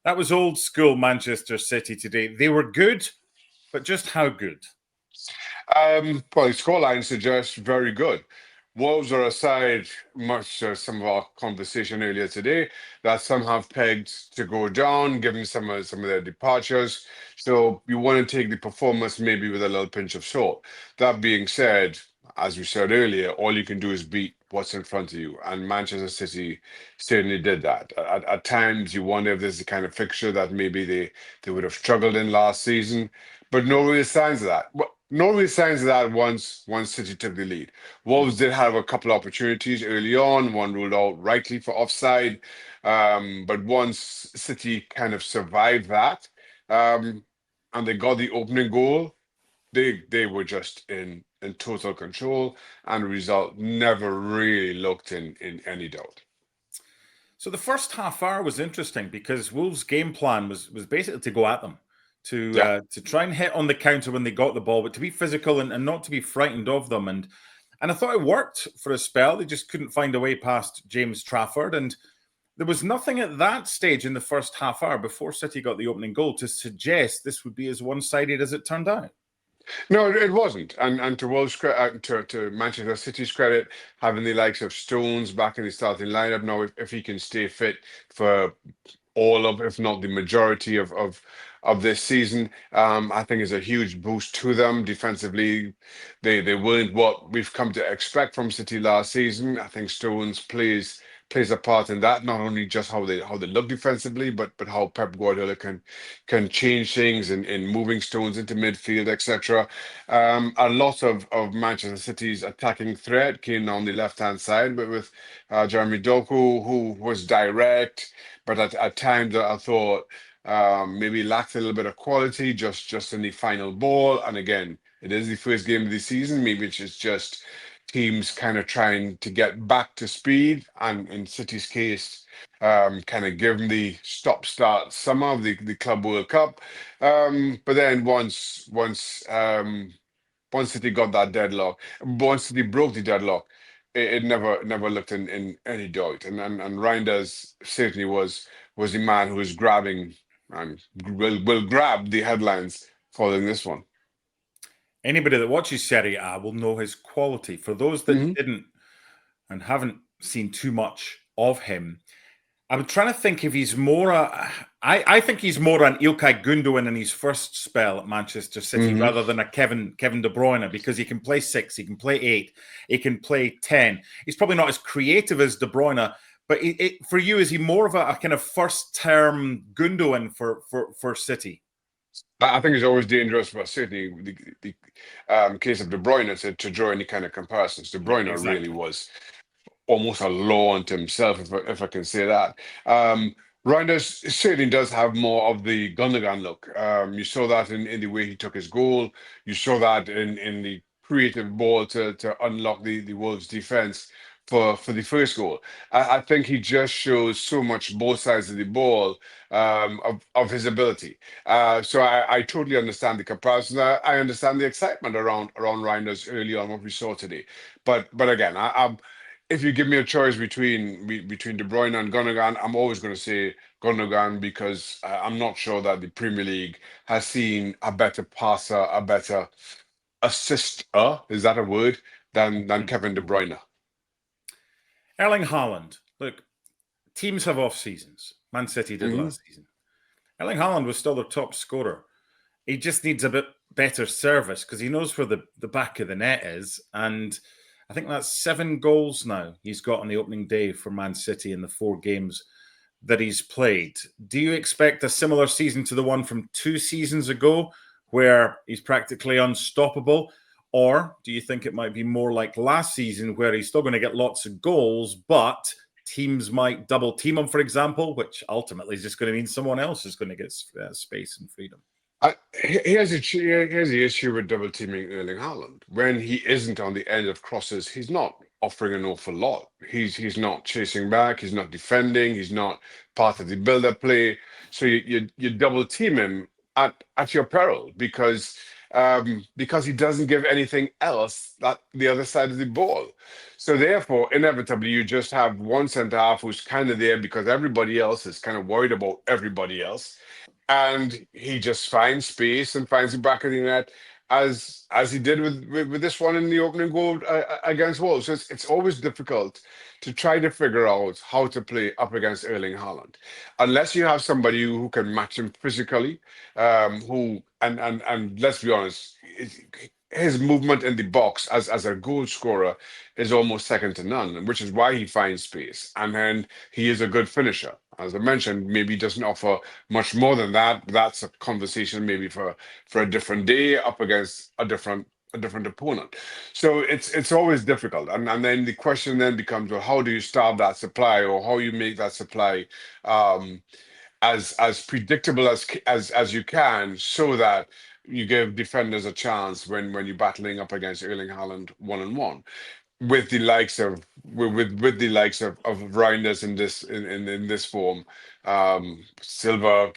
That was old school Manchester City today. They were good, but just how good? Well, the scoreline suggests very good. Wolves are aside, much some of our conversation earlier today, that some have pegged to go down, given some of their departures. So you want to take the performance maybe with a little pinch of salt. That being said, as we said earlier, all you can do is beat what's in front of you, and Manchester City certainly did that. At times, you wonder if this is the kind of fixture that maybe they would have struggled in last season, but no real signs of that. No real signs of that once City took the lead. Wolves did have a couple opportunities early on, one ruled out rightly for offside. But once City kind of survived that, um, and they got the opening goal, they were just in total control, and the result never really looked in any doubt. So the first half hour was interesting because Wolves' game plan was basically to go at them, Yeah. to try and hit on the counter when they got the ball, but to be physical and not to be frightened of them. And I thought it worked for a spell. They just couldn't find a way past James Trafford. And there was nothing at that stage in the first half hour before City got the opening goal to suggest this would be as one-sided as it turned out. No, it wasn't. And to to Manchester City's credit, having the likes of Stones back in the starting lineup now, if he can stay fit for all of, if not the majority of this season, I think is a huge boost to them defensively. They weren't what we've come to expect from City last season. I think Stones plays a part in that, not only just how they look defensively, but how Pep Guardiola can change things in moving Stones into midfield, etc. A lot of Manchester City's attacking threat came on the left hand side, but with Jeremy Doku, who was direct, but at times I thought maybe lacked a little bit of quality just in the final ball. And again, it is the first game of the season. Maybe it's just teams kind of trying to get back to speed. And in City's case, kind of give them the stop-start summer of the Club World Cup. But then once City got that deadlock, once City broke the deadlock, it never looked in any doubt. And Reijnders certainly was the man who was grabbing and will grab the headlines following this one. Anybody that watches Serie A will know his quality. For those that Hmm. didn't and haven't seen too much of him, I'm trying to think if he's more I think he's more an Ilkay Gundogan in his first spell at Manchester City Hmm. rather than a Kevin De Bruyne, because he can play 6, he can play 8, he can play 10. He's probably not as creative as De Bruyne, but for you, is he more of a kind of first term Gundogan for City? I think it's always dangerous for certainly the case of De Bruyne to draw any kind of comparisons. De Yeah, Bruyne really exactly. was almost a law unto himself, if I can say that. Reijnders certainly does have more of the Gundogan look. You saw that in the way he took his goal. You saw that in the creative ball to unlock the Wolves' defense for the first goal. I think he just shows so much both sides of the ball, of his ability. So I totally understand the comparison. I understand the excitement around Reijnders early on what we saw today. But again, if you give me a choice between De Bruyne and Gundogan, I'm always going to say Gundogan because I'm not sure that the Premier League has seen a better passer, a better assister, is that a word, than Kevin De Bruyne. Erling Haaland. Look, teams have off seasons. Man City did Hmm. last season. Erling Haaland was still their top scorer. He just needs a bit better service because he knows where the back of the net is. And I think that's 7 goals now he's got on the opening day for Man City in the 4 games that he's played. Do you expect a similar season to the one from 2 seasons ago where he's practically unstoppable? Or do you think it might be more like last season where he's still going to get lots of goals, but teams might double team him, for example, which ultimately is just going to mean someone else is going to get space and freedom? Here's the issue with double teaming Erling Haaland. When he isn't on the end of crosses, he's not offering an awful lot. He's not chasing back. He's not defending. He's not part of the build-up play. So you double team him at your peril because he doesn't give anything else that the other side of the ball. So therefore, inevitably, you just have one centre half who's kind of there because everybody else is kind of worried about everybody else, and he just finds space and finds the back of the net as he did with this one in the opening goal against Wolves. So it's always difficult to try to figure out how to play up against Erling Haaland, unless you have somebody who can match him physically, who and let's be honest. His movement in the box as a goal scorer is almost second to none, which is why he finds space. And then he is a good finisher. As I mentioned, maybe he doesn't offer much more than that. That's a conversation maybe for a different day up against a different opponent. So it's always difficult. And then the question then becomes, well, how do you starve that supply, or how you make that supply um, as predictable as you can, so that you give defenders a chance when you're battling up against Erling Haaland one-on-one with the likes of with the likes of Reijnders in this form. Silva,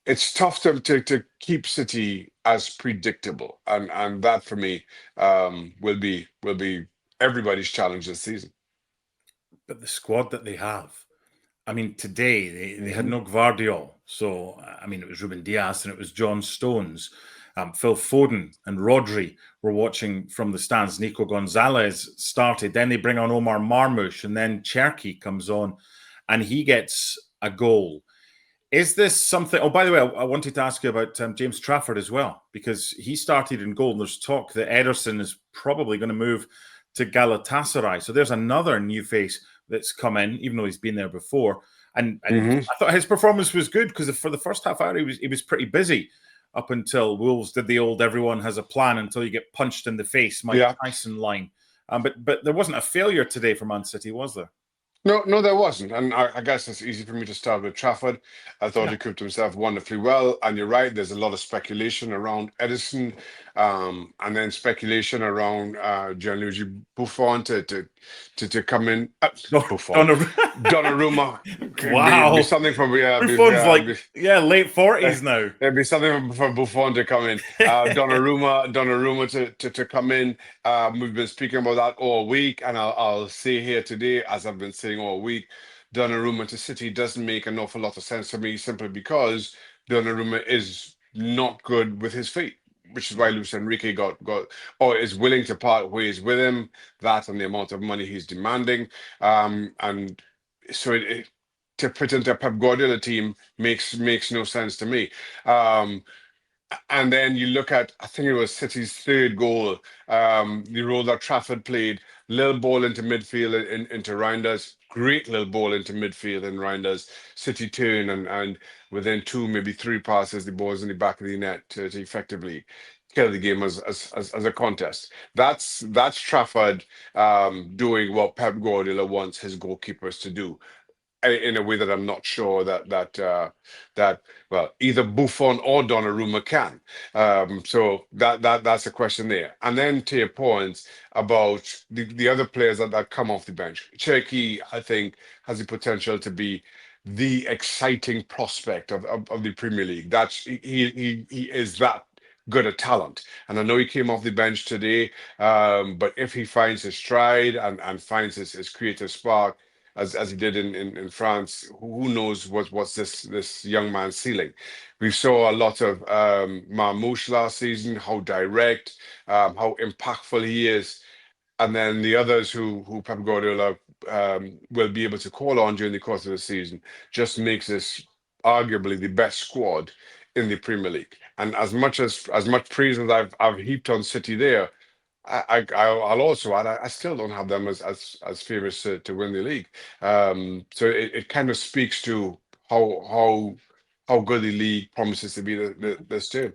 it's tough to keep City as predictable, and that for me will be everybody's challenge this season. But the squad that they have, I mean, today they had Hmm. no Gvardiol. So, I mean, it was Ruben Diaz and it was John Stones. Phil Foden and Rodri were watching from the stands. Nico Gonzalez started. Then they bring on Omar Marmoush, and then Cherki comes on and he gets a goal. Is this something? Oh, by the way, I wanted to ask you about James Trafford as well, because he started in goal. And there's talk that Ederson is probably going to move to Galatasaray. So there's another new face that's come in, even though he's been there before. And Hmm. I thought his performance was good, because for the first half hour he was pretty busy up until Wolves did the old "everyone has a plan until you get punched in the face" Mike Yeah. Tyson line. But there wasn't a failure today for Man City, was there? No, no, there wasn't. And I guess it's easy for me to start with Trafford. I thought Yeah. he cooked himself wonderfully well. And you're right, there's a lot of speculation around Edison, and then speculation around Gianluigi Buffon to come in. Oh, Buffon. Donnarumma. Be wow. something for Buffon's like, yeah, late 40s now. there'd be something for Buffon to come in. Donnarumma to come in. We've been speaking about that all week, and I'll say here today, as I've been saying all week, Donnarumma to City doesn't make an awful lot of sense to me, simply because Donnarumma is not good with his feet, which is why Luis Enrique got or is willing to part ways with him. That and the amount of money he's demanding, and so to put into a Pep Guardiola team makes no sense to me. Um, and then you look at, I think it was City's third goal, the role that Trafford played, little ball into midfield into Reijnders, great little ball into midfield and Reijnders. City turn, and within two, maybe three passes, the ball's in the back of the net to effectively kill the game as a contest. That's Trafford doing what Pep Guardiola wants his goalkeepers to do, in a way that I'm not sure that well, either Buffon or Donnarumma can. So that's a question there. And then to your points about the other players that come off the bench, Cherki, I think, has the potential to be the exciting prospect of the Premier League. That's he is that good a talent. And I know he came off the bench today, but if he finds his stride and finds his creative spark, as he did in France, who knows what's this young man's ceiling. We saw a lot of Marmoush last season, how direct, how impactful he is, and then the others who Pep Guardiola will be able to call on during the course of the season, just makes this arguably the best squad in the Premier League. And as much praise as I've heaped on City there, I'll also add, I still don't have them as favorites to win the league. So it kind of speaks to how good the league promises to be this term.